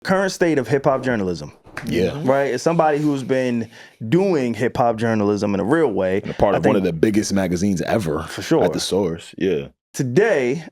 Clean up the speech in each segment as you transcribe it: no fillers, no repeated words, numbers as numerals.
current state of hip hop journalism. Yeah. Right? As somebody who's been doing hip hop journalism in a real way. And a part of one of the biggest magazines ever. For sure. At the Source. Yeah. Today,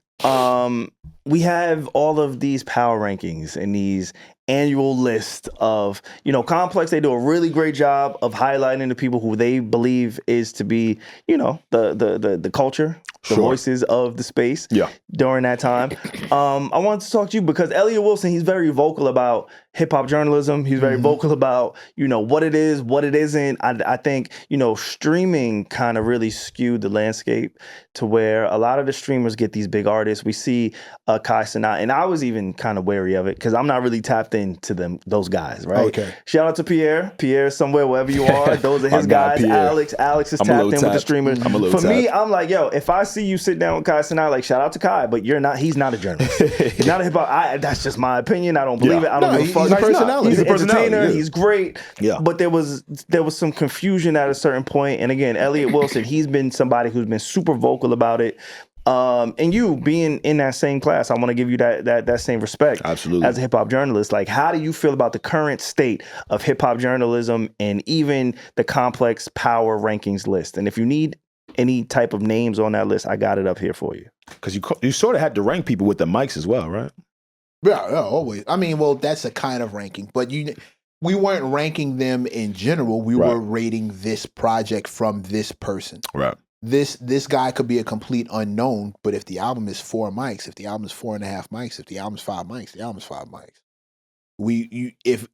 we have all of these power rankings and these annual list of, Complex, they do a really great job of highlighting the people who they believe is to be, the culture, the voices of the space during that time. I wanted to talk to you because Elliott Wilson, he's very vocal about hip hop journalism. He's very vocal about, what it is, what it isn't. I think, streaming kind of really skewed the landscape to where a lot of the streamers get these big artists. We see Kai Cenat, and I was even kind of wary of it because I'm not really tapped into those guys, right? Okay. Shout out to Pierre. Pierre, somewhere, wherever you are. Those are his guys. Alex is tapped in with the streamers. For me, I'm like, yo, if I see you sit down with Kai Cenat, like, shout out to Kai, but he's not a journalist. He's not a hip hop. That's just my opinion. I don't believe it. I don't give a fuck. He's a personality. He's an entertainer. Yeah. He's great. Yeah. But there was some confusion at a certain point. And again, Elliott Wilson, he's been somebody who's been super vocal about it. And you being in that same class, I want to give you that same respect. Absolutely. As a hip hop journalist, like, how do you feel about the current state of hip hop journalism and even the Complex power rankings list? And if you need any type of names on that list, I got it up here for you. Because you sort of had to rank people with the mics as well, right? Yeah, always. I mean, well, that's a kind of ranking, but we weren't ranking them in general. We were rating this project from this person. Right. This guy could be a complete unknown, but if the album is 4 mics, if the album is 4.5 mics, if the album is 5 mics, the album is 5 mics.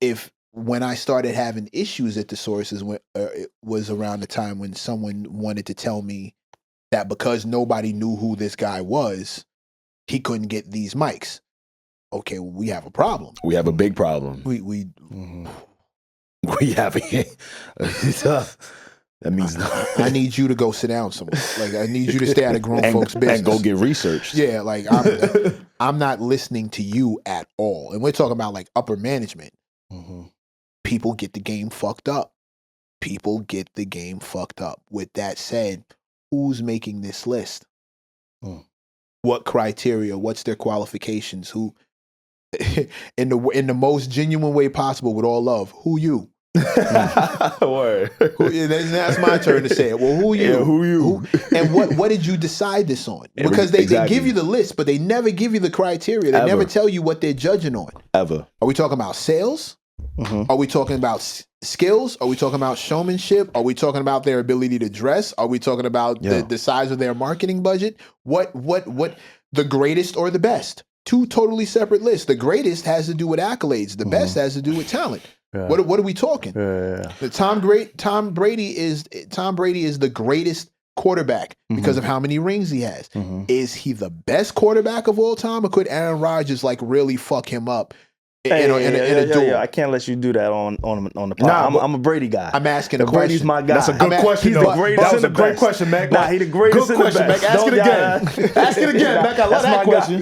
If when I started having issues at the Sources, it was around the time when someone wanted to tell me that because nobody knew who this guy was, he couldn't get these mics. Okay, well, we have a problem. We have a big problem. We have that means nothing. I need you to go sit down somewhere. Like, I need you to stay out of grown folks' business and go get researched. Yeah, like I'm not listening to you at all. And we're talking about like upper management. People get the game fucked up. With that said, who's making this list? What criteria? What's their qualifications? Who? in the most genuine way possible, with all love, who you? Word. That's my turn to say it. Well, who you? Yeah, who you? And what did you decide this on? Because they give you the list, but they never give you the criteria. They never tell you what they're judging on. Ever. Are we talking about sales? Are we talking about skills? Are we talking about showmanship? Are we talking about their ability to dress? Are we talking about the size of their marketing budget? What the greatest or the best? Two totally separate lists. The greatest has to do with accolades. The best has to do with talent. Yeah. What are we talking? Tom Brady is the greatest quarterback because of how many rings he has. Is he the best quarterback of all time, or could Aaron Rodgers like really fuck him up? I can't let you do that on the pod. Nah, I'm a Brady guy. I'm asking a question. Brady's my guy. That's a good question. He's the greatest. That was a great question, Mac. Nah, he the greatest. Good question, Mac. Ask it again. Ask it again, Mac. I love that question.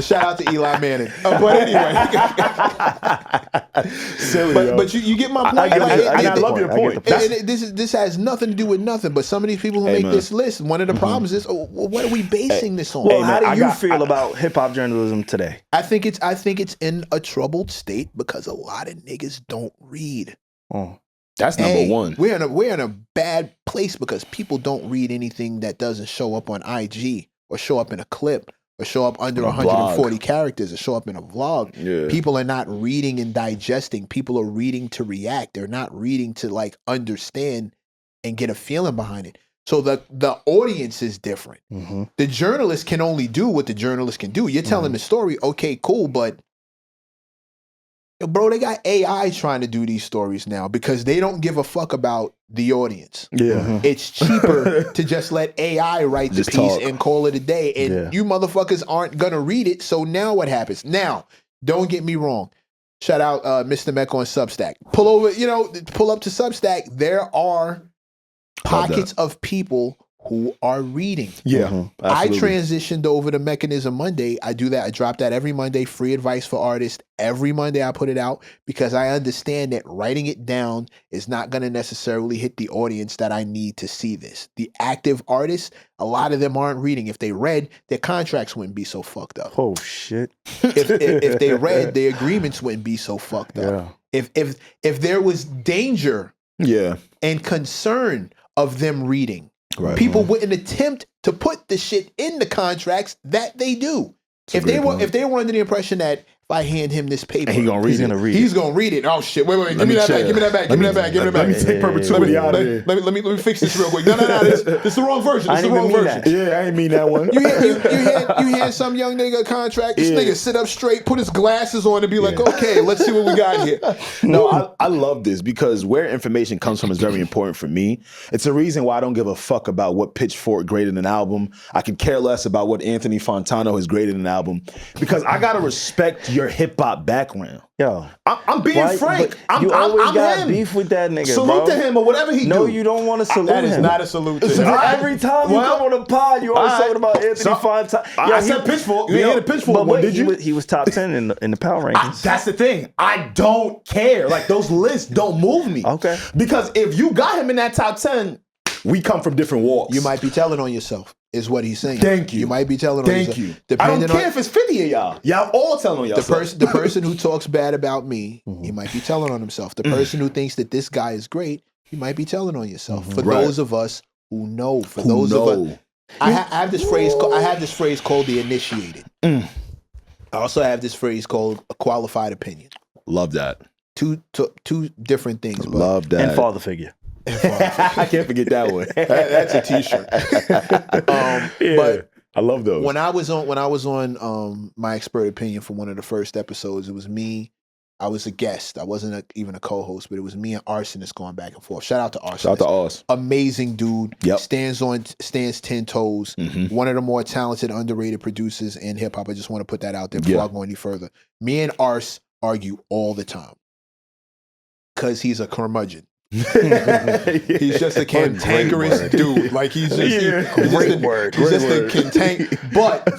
Shout out to Eli Manning. But anyway, silly. But you get my point. I love your point. This has nothing to do with nothing. But some of these people who make this list, one of the problems is, what are we basing this on? Well, how do you feel about hip hop journalism today? I think it's in a troubled state because a lot of niggas don't read. That's number one. We're in a bad place because people don't read anything that doesn't show up on IG or show up in a clip or show up under 140 characters or show up in a vlog. Yeah. People are not reading and digesting. People are reading to react. They're not reading to like understand and get a feeling behind it. So the audience is different. The journalist can only do what the journalist can do. You're telling the story, okay, cool, but bro, they got AI trying to do these stories now because they don't give a fuck about the audience. Yeah. It's cheaper to just let AI write the piece and call it a day. And you motherfuckers aren't going to read it. So now what happens? Now, don't get me wrong. Shout out Mr. Mecc on Substack. Pull up to Substack. There are pockets of people who are reading. Yeah. I transitioned over to Mechanism Monday. I do that. I drop that every Monday, free advice for artists. Every Monday I put it out because I understand that writing it down is not going to necessarily hit the audience that I need to see this. The active artists, a lot of them aren't reading. If they read, their contracts wouldn't be so fucked up. Oh shit. If they read, their agreements wouldn't be so fucked up. If there was danger and concern of them reading, people wouldn't attempt to put the shit in the contracts that they do. If they were under the impression that if I hand him this paper, he's gonna read it. Oh shit! Wait! Give me that back. Let me take perpetuity out of here. Let me fix this real quick. No. This is the wrong version. This is the wrong version. Yeah, I ain't mean that one. You hand some young nigga a contract. This nigga sit up straight, put his glasses on, and be like, okay, let's see what we got here. No, I love this because where information comes from is very important for me. It's a reason why I don't give a fuck about what Pitchfork graded an album. I could care less about what Anthony Fontano has graded an album because I gotta respect your hip hop background. Yo, I'm being frank. You always got him. beef with that nigga. Salute to him or whatever he do. No, you don't want to salute him. That is not a salute to him. Every time you come on the pod, you always talking about Anthony Fontano. I said Pitchfork. You hear the Pitchfork one, did you? He was top 10 in the power rankings. That's the thing. I don't care. Like those lists don't move me. Okay. Because if you got him in that top 10, we come from different walks. You might be telling on yourself. Is what he's saying. Thank you. You might be telling on yourself. Thank you. I don't care if it's 50 of y'all. Y'all all telling on yourself. The person who talks bad about me, he might be telling on himself. The person who thinks that this guy is great, he might be telling on yourself. For those of us who know, of us, I have this phrase. I have this phrase called the initiated. I also have this phrase called a qualified opinion. Love that. Two different things. Love that. And father figure. I can't forget that one. That's a T-shirt. But I love those. When I was on My Expert Opinion for one of the first episodes, it was me. I was a guest. I wasn't even a co-host, but it was me and Arsonist going back and forth. Shout out to Arsonist. Shout out to Ars. Amazing dude. Yep. Stands 10 toes. One of the more talented, underrated producers in hip hop. I just want to put that out there before I go any further. Me and Ars argue all the time because he's a curmudgeon. He's just a cantankerous dude. Like he's just a cantankerous.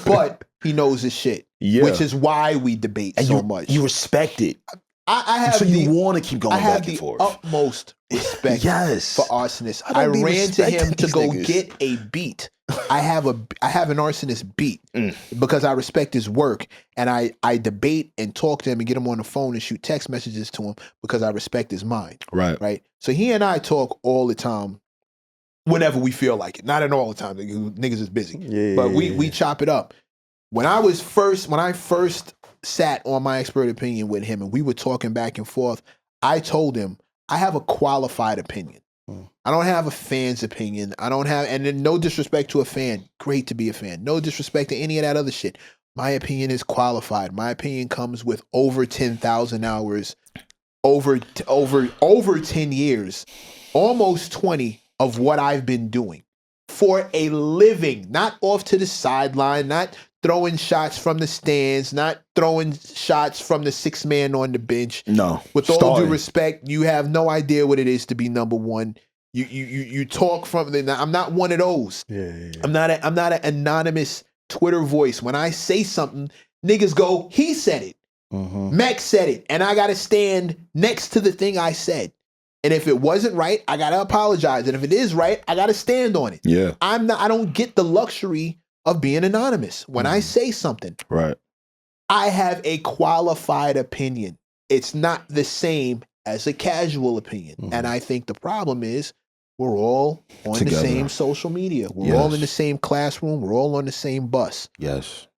But he knows his shit, which is why we debate so much. You respect it. I have so you want to keep going back and forth. I have the utmost respect for Arsonist. I ran to him to go get a beat. I have an Arsonist beat because I respect his work, and I debate and talk to him and get him on the phone and shoot text messages to him because I respect his mind. Right. So he and I talk all the time whenever we feel like it. Not at all the time. Niggas is busy. But we chop it up. When I first sat on My Expert Opinion with him and we were talking back and forth, I told him I have a qualified opinion. I don't have a fan's opinion. And then no disrespect to a fan. Great to be a fan. No disrespect to any of that other shit. My opinion is qualified. My opinion comes with over 10,000 hours, over 10 years, almost 20 of what I've been doing for a living, not off to the sideline, not throwing shots from the stands, not throwing shots from the sixth man on the bench. No. With all due respect, you have no idea what it is to be number one. You talk from I'm not one of those. I'm not an anonymous Twitter voice. When I say something, niggas go, he said it. Mecc said it. And I gotta stand next to the thing I said. And if it wasn't right, I gotta apologize. And if it is right, I gotta stand on it. Yeah. I don't get the luxury of being anonymous. When I say something, I have a qualified opinion. It's not the same as a casual opinion. And I think the problem is we're all on the same social media. We're all in the same classroom. We're all on the same bus. Yes.